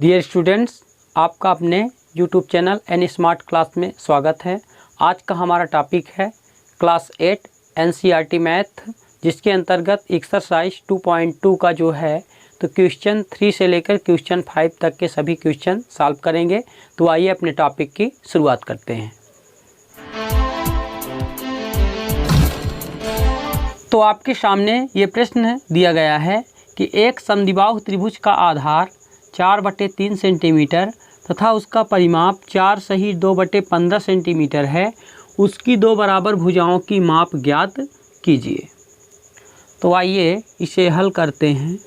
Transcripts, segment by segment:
Dear students, आपका अपने YouTube channel an smart class में स्वागत है। आज का हमारा टॉपिक है क्लास 8 एनसीईआरटी मैथ, जिसके अंतर्गत एक्सरसाइज 2.2 का जो है तो क्वेश्चन 3 से लेकर क्वेश्चन 5 तक के सभी क्वेश्चन सॉल्व करेंगे। तो आइए अपने टॉपिक की शुरुआत करते हैं। तो आपके सामने ये प्रश्न दिया गया है कि एक समद्विबाहु त्रिभुज का आधार 4/3 सेंटीमीटर तथा उसका परिमाप 4 सही 2/15 सेंटीमीटर है। उसकी दो बराबर भुजाओं की माप ज्ञात कीजिए। तो आइए इसे हल करते हैं।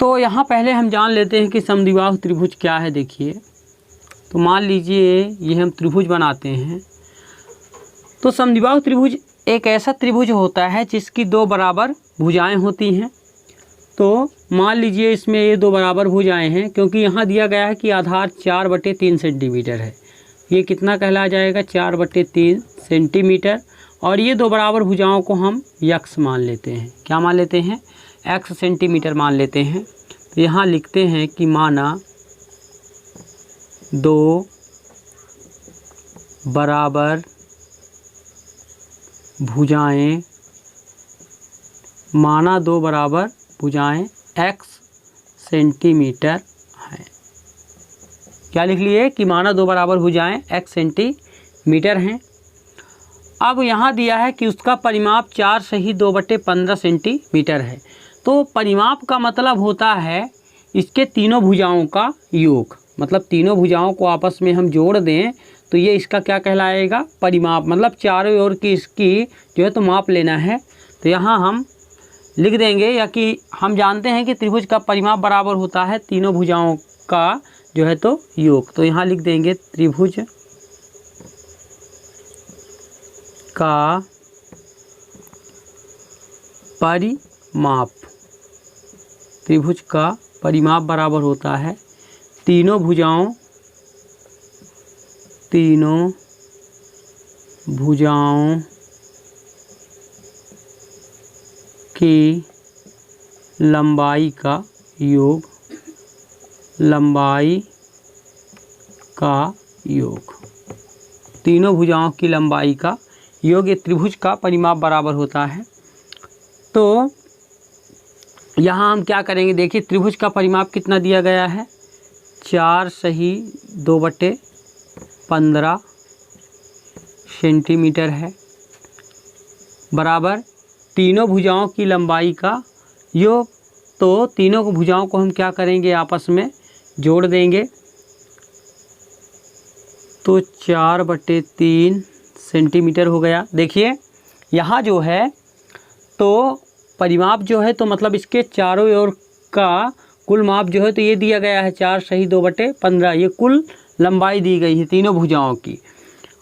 तो यहाँ पहले हम जान लेते हैं कि समद्विबाहु त्रिभुज क्या है। देखिए, तो मान लीजिए ये हम त्रिभुज बनाते हैं। तो समद्विबाहु त्रिभुज एक ऐसा त्रिभुज होता है जिसकी दो बराबर भुजाएं होती हैं। तो मान लीजिए इसमें ये दो बराबर भुजाएं हैं, क्योंकि यहाँ दिया गया है कि आधार 4/3 सेंटीमीटर है। ये कितना कहला जाएगा? 4/3 सेंटीमीटर। और ये दो बराबर भुजाओं को हम यक्स मान लेते हैं। क्या मान लेते हैं? एक्स सेंटीमीटर मान लेते हैं। तो यहाँ लिखते हैं कि माना दो बराबर भुजाएं, माना दो बराबर भुजाएं x सेंटीमीटर हैं। क्या लिख लिए कि माना दो बराबर भुजाएं x सेंटीमीटर हैं। अब यहाँ दिया है कि उसका परिमाप 4 सही 2/15 सेंटीमीटर है। तो परिमाप का मतलब होता है इसके तीनों भुजाओं का योग, मतलब तीनों भुजाओं को आपस में हम जोड़ दें तो ये इसका क्या कहलाएगा? परिमाप। मतलब चारों ओर की इसकी जो है तो माप लेना है। तो यहाँ हम लिख देंगे, या कि हम जानते हैं कि त्रिभुज का परिमाप बराबर होता है तीनों भुजाओं का जो है तो योग। तो यहाँ लिख देंगे त्रिभुज का परिमाप। त्रिभुज का परिमाप बराबर होता है तीनों भुजाओं की लंबाई का योग। लंबाई का योग, तीनों भुजाओं की लंबाई का योग, ये त्रिभुज का परिमाप बराबर होता है। तो यहाँ हम क्या करेंगे? देखिए, त्रिभुज का परिमाप कितना दिया गया है? 4 सही 2/15 सेंटीमीटर है, बराबर तीनों भुजाओं की लंबाई का योग। तो तीनों भुजाओं को हम क्या करेंगे? आपस में जोड़ देंगे। तो 4/3 सेंटीमीटर हो गया। देखिए यहाँ जो है तो परिमाप जो है तो मतलब इसके चारों ओर का कुल माप जो है तो ये दिया गया है 4 सही 2/15। ये कुल लंबाई दी गई है तीनों भुजाओं की।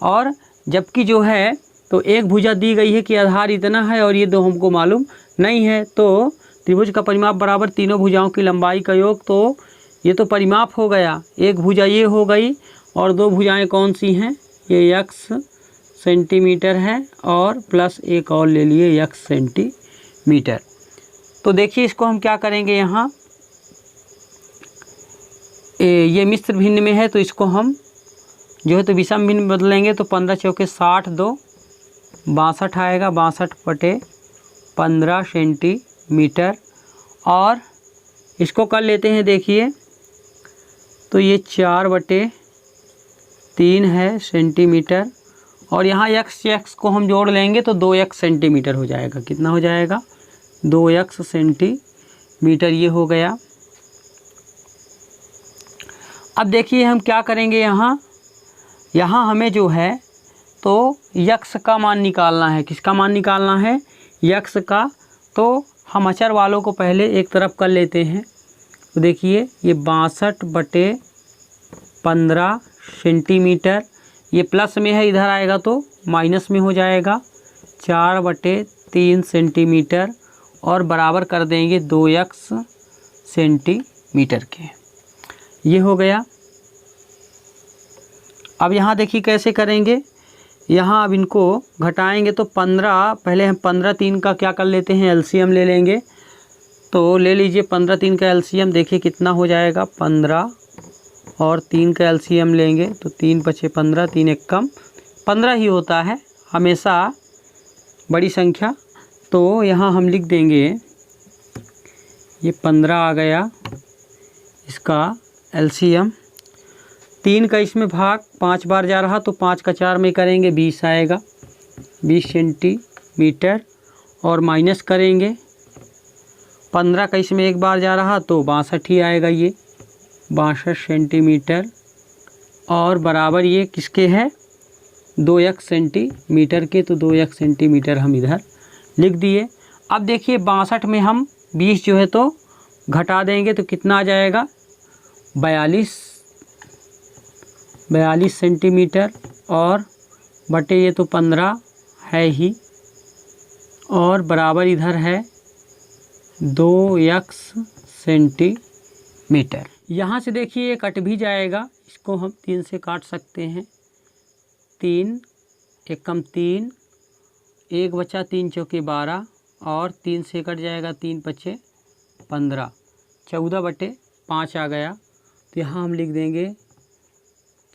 और जबकि जो है तो एक भुजा दी गई है कि आधार इतना है और ये दो हमको मालूम नहीं है। तो त्रिभुज का परिमाप बराबर तीनों भुजाओं की लंबाई का योग। तो ये तो परिमाप हो गया। एक भुजा ये हो गई और दो भुजाएं कौन सी हैं? ये x सेंटीमीटर है और प्लस एक और ले लिए x सेंटीमीटर। तो देखिए इसको हम क्या करेंगे? यहाँ ये मिश्र भिन्न में है तो इसको हम जो है तो विषम भिन्न में बदलेंगे। तो 15 चौके 60, 2 62 आएगा। 62/15 सेंटीमीटर। और इसको कर लेते हैं। देखिए तो ये 4/3 है सेंटीमीटर, और यहाँ x को हम जोड़ लेंगे तो 2x सेंटीमीटर हो जाएगा। कितना हो जाएगा? 2x centimetre. ये हो गया। अब देखिए हम क्या करेंगे? यहाँ हमें जो है तो यक्स का मान निकालना है। किसका मान निकालना है? यक्स का। तो हम अचर वालों को पहले एक तरफ कर लेते हैं। तो देखिए ये 62/15 सेंटीमीटर, ये प्लस में है, इधर आएगा तो माइनस में हो जाएगा। 4/3 सेंटीमीटर और बराबर कर देंगे 2x सेंटीमीटर के। ये हो गया। अब यहाँ देखिए कैसे करेंगे? यहाँ अब इनको घटाएंगे तो 15, पहले हम 15 3 का क्या कर लेते हैं, एलसीएम ले लेंगे। तो ले लीजिए 15 3 का एलसीएम, देखिए कितना हो जाएगा 15, और 3 का एलसीएम लेंगे तो 3 पचे 15, 3 एक कम 15 ही होता है हमेशा बड़ी संख्या। तो यहाँ हम लिख देंगे ये 15 आ गया इसका एलसीएम। 3 का इसमें भाग 5 बार जा रहा तो 5 का 4 में करेंगे 20 आएगा, 20 सेंटीमीटर, और माइनस करेंगे 15 का इसमें एक बार जा रहा तो 62 ही आएगा, ये 62 सेंटीमीटर, और बराबर ये किसके है 2x सेंटीमीटर के, तो 2x सेंटीमीटर हम इधर लिख दिए। अब देखिए 62 में हम 20 जो है तो घटा देंगे तो कितना आ जाएगा 42 सेंटीमीटर, और बटे ये तो 15 है ही, और बराबर इधर है 2x सेंटीमीटर। यहाँ से देखिए ये कट भी जाएगा, इसको हम 3 से काट सकते हैं, 3 एक कम 3, 1 बचा 3 चौके 12, और 3 से कट जाएगा 3 पचे 15, 14/5 आ गया। तो यहाँ हम लिख देंगे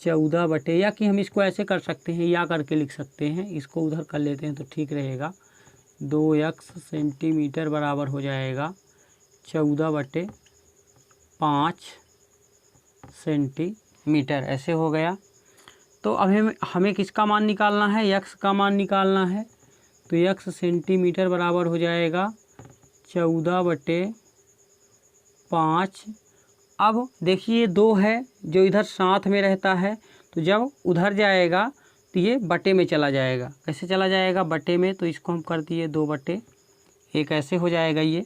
14 बटे, या कि हम इसको ऐसे कर सकते हैं या करके लिख सकते हैं, इसको उधर कर लेते हैं तो ठीक रहेगा, 2x सेंटीमीटर बराबर हो जाएगा 14/5 सेंटीमीटर, ऐसे हो गया। तो अब हमें किसका मान निकालना है, x का मान निकालना है। तो x सेंटीमीटर बराबर हो जाएगा 14/5। अब देखिए 2 है जो इधर साथ में रहता है, तो जब उधर जाएगा तो ये बटे में चला जाएगा। कैसे चला जाएगा बटे में, तो इसको हम कर दिए 2/1, ऐसे हो जाएगा। ये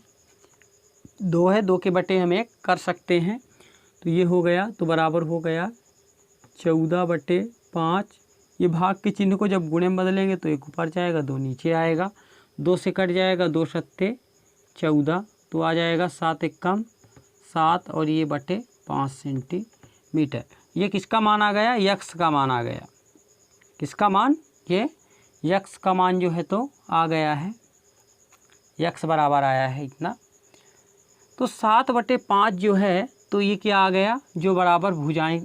2 है, 2 के बटे हम 1 कर सकते हैं, तो ये हो गया। तो बराबर हो गया 14/5। ये भाग के चिन्ह को जब गुणे में बदलेंगे तो 1 ऊपर जाएगा 2 नीचे आएगा, 2 से कट जाएगा 2 सत्ते 14, तो आ जाएगा 7 एक कम 7, और ये बटे 5 सेंटीमीटर। ये किसका मान आ गया, यक्स का मान आ गया। किसका मान, ये यक्स का मान जो है तो आ गया है, यक्स बराबर आया है इतना। तो 7/5 जो है तो ये क्या आ गया, जो बराबर भुजाएं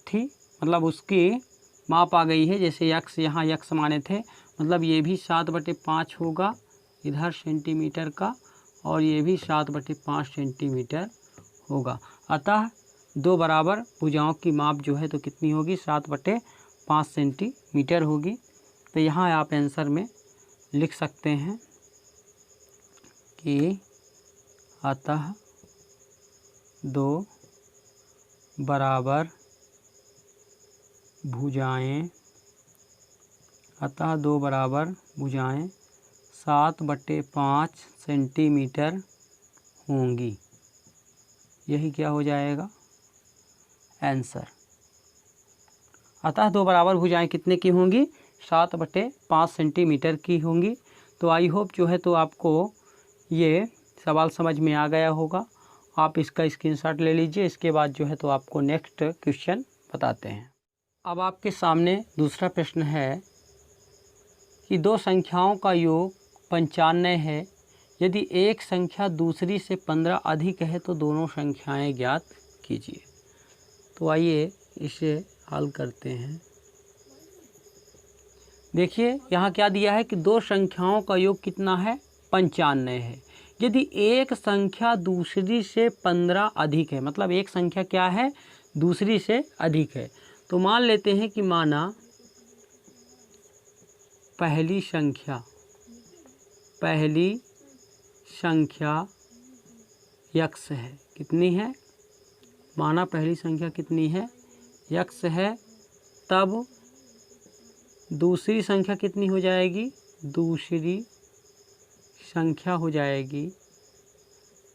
थी, मतलब उसकी माप आ गई है। जैसे यक्स यहाँ यक्स माने थे, मतलब ये भी 7/5 होगा इधर सेंटीमीटर का, और ये भी 7/5 सेंटीमीटर होगा। अतः 2 बराबर भुजाओं की माप जो है तो कितनी होगी, 7/5 सेंटीमीटर होगी। तो यहाँ आप आंसर में लिख सकते हैं कि अतः 2 बराबर भुजाएं 7/5 सेंटीमीटर होंगी। यही क्या हो जाएगा आंसर। अतः 2 बराबर भुजाएं कितने की होंगी, 7/5 सेंटीमीटर की होंगी। तो आई होप जो है तो आपको ये सवाल समझ में आ गया होगा। आप इसका स्क्रीनशॉट ले लीजिए। इसके बाद जो है तो आपको नेक्स्ट क्वेश्चन बताते हैं। अब आपके सामने दूसरा प्रश्न है कि 2 संख्याओं का योग 95 है। यदि एक संख्या दूसरी से 15 अधिक है तो दोनों संख्याएं ज्ञात कीजिए। तो आइए इसे हल करते हैं। देखिए यहाँ क्या दिया है कि 2 संख्याओं का योग कितना है, 95 है। यदि एक संख्या दूसरी से 15 अधिक है, मतलब एक संख्या क्या है, दूसरी से अधिक है। तो मान लेते हैं कि माना पहली संख्या यक्स है। कितनी है, माना पहली संख्या कितनी है, यक्स है। तब दूसरी संख्या कितनी हो जाएगी, दूसरी संख्या हो जाएगी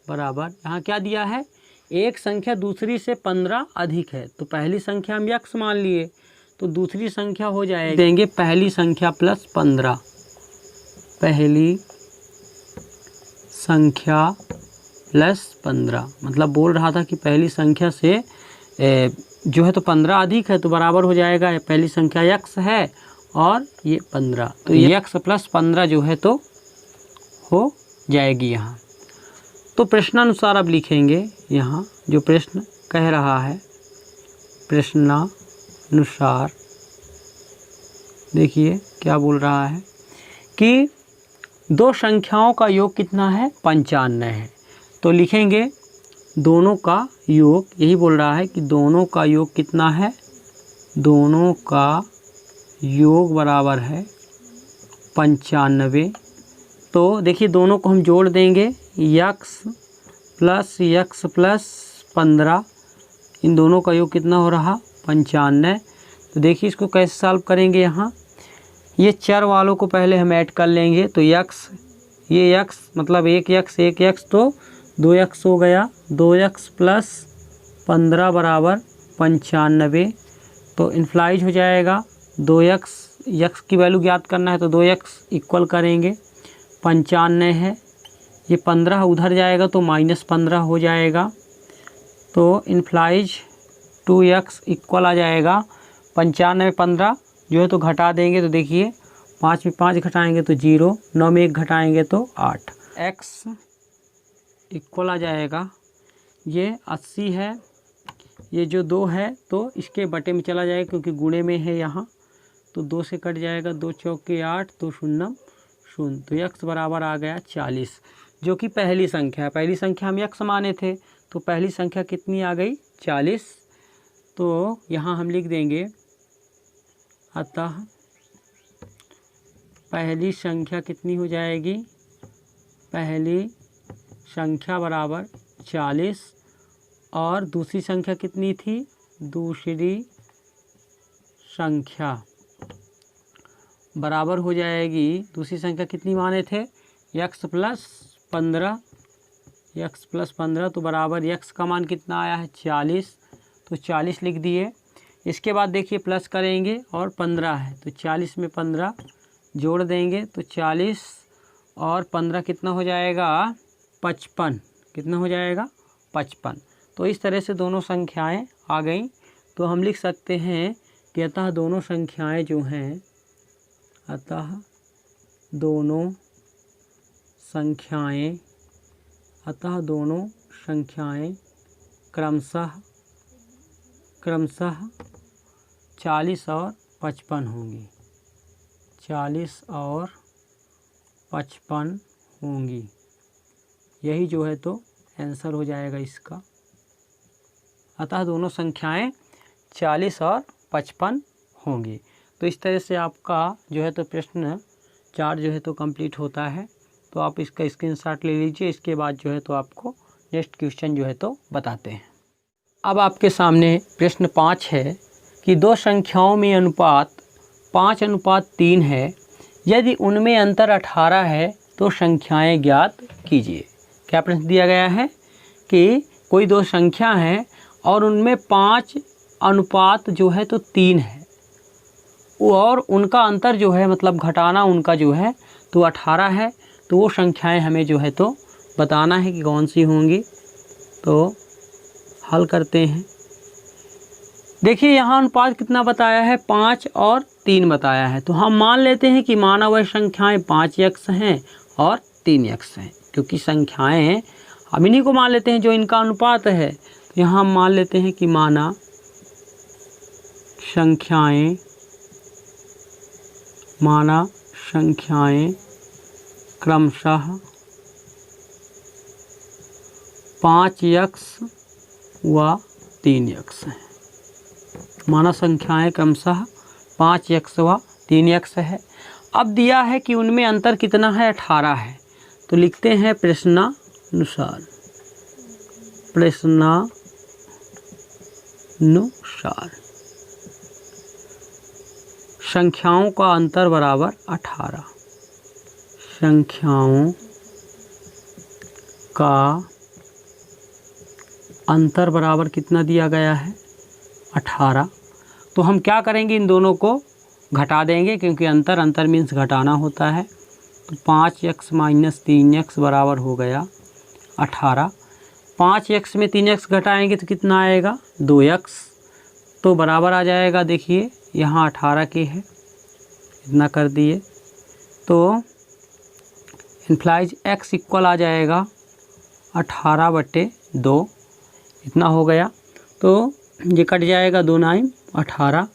बराबर, यहाँ क्या दिया है, एक संख्या दूसरी से 15 अधिक है। तो पहली संख्या हम यक्स मान लिए, तो दूसरी संख्या हो जाएगी, देंगे पहली संख्या प्लस 15, पहली संख्या प्लस 15। मतलब बोल रहा था कि पहली संख्या से जो है तो 15 अधिक है, तो बराबर हो जाएगा पहली संख्या यक्स है और ये 15, तो ये x प्लस 15 जो है तो हो जाएगी यहाँ। तो प्रश्नानुसार अब लिखेंगे यहाँ जो प्रश्न कह रहा है, प्रश्नानुसार देखिए क्या बोल रहा है कि दो संख्याओं का योग कितना है, 95 है। तो लिखेंगे दोनों का योग, यही बोल रहा है कि दोनों का योग कितना है, दोनों का योग बराबर है 95। तो देखिए दोनों को हम जोड़ देंगे, x प्लस 15, इन दोनों का योग कितना हो रहा 95। तो देखिए इसको कैसे सॉल्व करेंगे, यहाँ ये चर वालों को पहले हम ऐड कर लेंगे। तो x, ये x मतलब 1x तो 2x हो गया, 2x प्लस 15 बराबर 95। तो इन्फ्लाइज हो जाएगा 2x, x की वैल्यू ज्ञात करना है तो 2x इक्वल करेंगे 95 है, ये 15 उधर जाएगा तो -15 हो जाएगा। तो इन्फ्लाइज 2x इक्वल आ जाएगा 95 में 15 जो है तो घटा देंगे, तो देखिए 5 में 5 घटाएंगे तो 0, 9 में 1 घटाएंगे तो 8, x इक्वल आ जाएगा, ये 80 है, ये जो 2 है तो इसके बटे में चला जाएगा क्योंकि गुणे में है यहाँ, तो 2 से कट जाएगा, 2 चौके 8, तो 0 0, तो x बराबर आ गया 40, जो कि पहली संख्या है। पहली संख्या हम x माने थे, तो पहली संख्या कितनी आ गई 40। तो यहाँ हम लिख देंगे, अतः पहली संख्या कितनी हो जाएगी, पहली संख्या बराबर 40, और दूसरी संख्या कितनी थी, दूसरी संख्या बराबर हो जाएगी, दूसरी संख्या कितनी माने थे, x प्लस 15, तो बराबर x का मान कितना आया है 40, तो 40 लिख दिए। इसके बाद देखिए प्लस करेंगे और 15 है, तो 40 में 15 जोड़ देंगे, तो 40 और 15 कितना हो जाएगा 55, कितना हो जाएगा 55। तो इस तरह से दोनों संख्याएं आ गई। तो हम लिख सकते हैं कि अतः दोनों संख्याएं जो हैं, अतः दोनों संख्याएं क्रमशः 40 और 55 होंगी, 40 और 55 होंगी। यही जो है तो आंसर हो जाएगा इसका। अतः दोनों संख्याएं 40 और 55 होंगी। तो इस तरह से आपका जो है तो प्रश्न 4 जो है तो कंप्लीट होता है। तो आप इसका स्क्रीनशॉट ले लीजिए। इसके बाद जो है तो आपको नेक्स्ट क्वेश्चन जो है तो बताते हैं। अब आपके सामने प्रश्न 5 है कि दो संख्याओं में अनुपात 5:3 है, यदि उनमें अंतर 18 है तो संख्याएं ज्ञात कीजिए। क्या प्रश्न दिया गया है कि कोई दो संख्या है और उनमें 5 जो है तो 3 है, और उनका अंतर जो है मतलब घटाना उनका जो है तो 18 है। तो वो संख्याएं हमें जो है तो बताना है कि कौन सी होंगी। तो हल करते हैं। देखिए यहाँ अनुपात कितना बताया है, 5 और 3 बताया है। तो हम मान लेते हैं कि माना वह संख्याएं 5x हैं और 3x हैं, क्योंकि संख्याएं हम इन्हीं को मान लेते हैं जो इनका अनुपात है। तो यहाँ हम मान लेते हैं कि माना संख्याएं क्रमशः 5x व 3x हैं। माना संख्याएं क्रमशः 5x व 3x है। अब दिया है कि उनमें अंतर कितना है, 18 है। तो लिखते हैं प्रश्नानुसार संख्याओं का अंतर बराबर 18। संख्याओं का अंतर बराबर कितना दिया गया है, 18। तो हम क्या करेंगे, इन दोनों को घटा देंगे, क्योंकि अंतर मीन्स घटाना होता है। तो 5x - 3x बराबर हो गया 18। 5x में 3x घटाएंगे तो कितना आएगा, 2x। तो बराबर आ जाएगा, देखिए यहाँ 18 के है इतना कर दिए तो इम्प्लाइज x इक्वल आ जाएगा 18/2 इतना हो गया। तो ये कट जाएगा 2 9 18,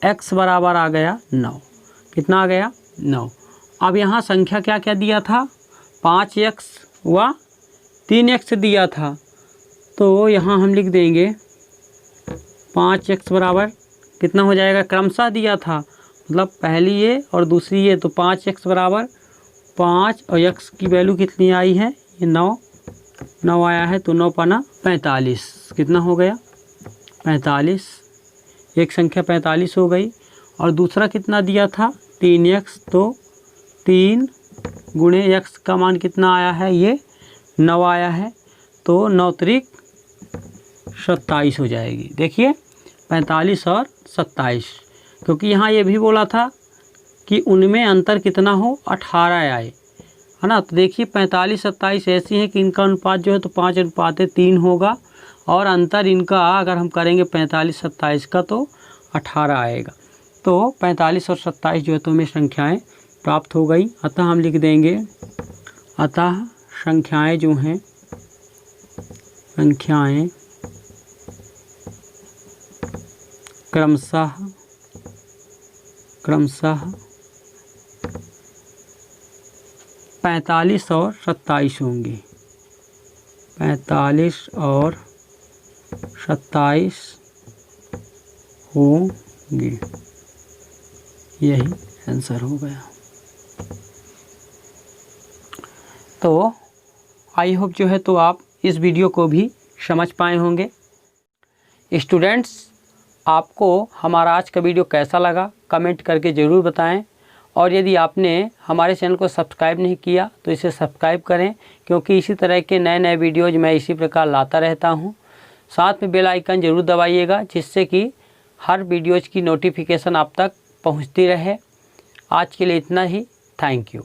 x बराबर आ गया 9। कितना आ गया 9। अब यहाँ संख्या क्या क्या दिया था 5x व 3x दिया था, तो यहाँ हम लिख देंगे 5x बराबर कितना हो जाएगा, क्रमशः दिया था मतलब पहली ये और दूसरी ये, तो 5x बराबर 5 और x की वैल्यू कितनी आई है ये 9 आया है, तो 9 पाना 45 कितना हो गया 45, एक संख्या 45 हो गई। और दूसरा कितना दिया था 3x, तो 3 गुणे x का मान कितना आया है ये 9 आया है, तो 9 त्रिक 27 हो जाएगी। देखिए 45 और 27, क्योंकि यहाँ ये भी बोला था कि उनमें अंतर कितना हो 18 आए, है ना। तो देखिए 45 27 ऐसी है कि इनका अनुपात जो है तो 5:3 होगा, और अंतर इनका अगर हम करेंगे 45 27 का तो 18 आएगा। तो 45 और 27 जो है तो हमें संख्याएँ प्राप्त हो गई। अतः हम लिख देंगे, अतः संख्याएँ जो हैं संख्याएँ क्रमशः 45 और 27 होंगी, 45 और 27 होंगी, यही आंसर हो गया। तो आई होप जो है तो आप इस वीडियो को भी समझ पाए होंगे। स्टूडेंट्स, आपको हमारा आज का वीडियो कैसा लगा कमेंट करके ज़रूर बताएं, और यदि आपने हमारे चैनल को सब्सक्राइब नहीं किया तो इसे सब्सक्राइब करें, क्योंकि इसी तरह के नए नए वीडियोज़ मैं इसी प्रकार लाता रहता हूं। साथ में बेल आइकन ज़रूर दबाइएगा, जिससे कि हर वीडियोज़ की नोटिफिकेशन आप तक पहुंचती रहे। आज के लिए इतना ही, थैंक यू।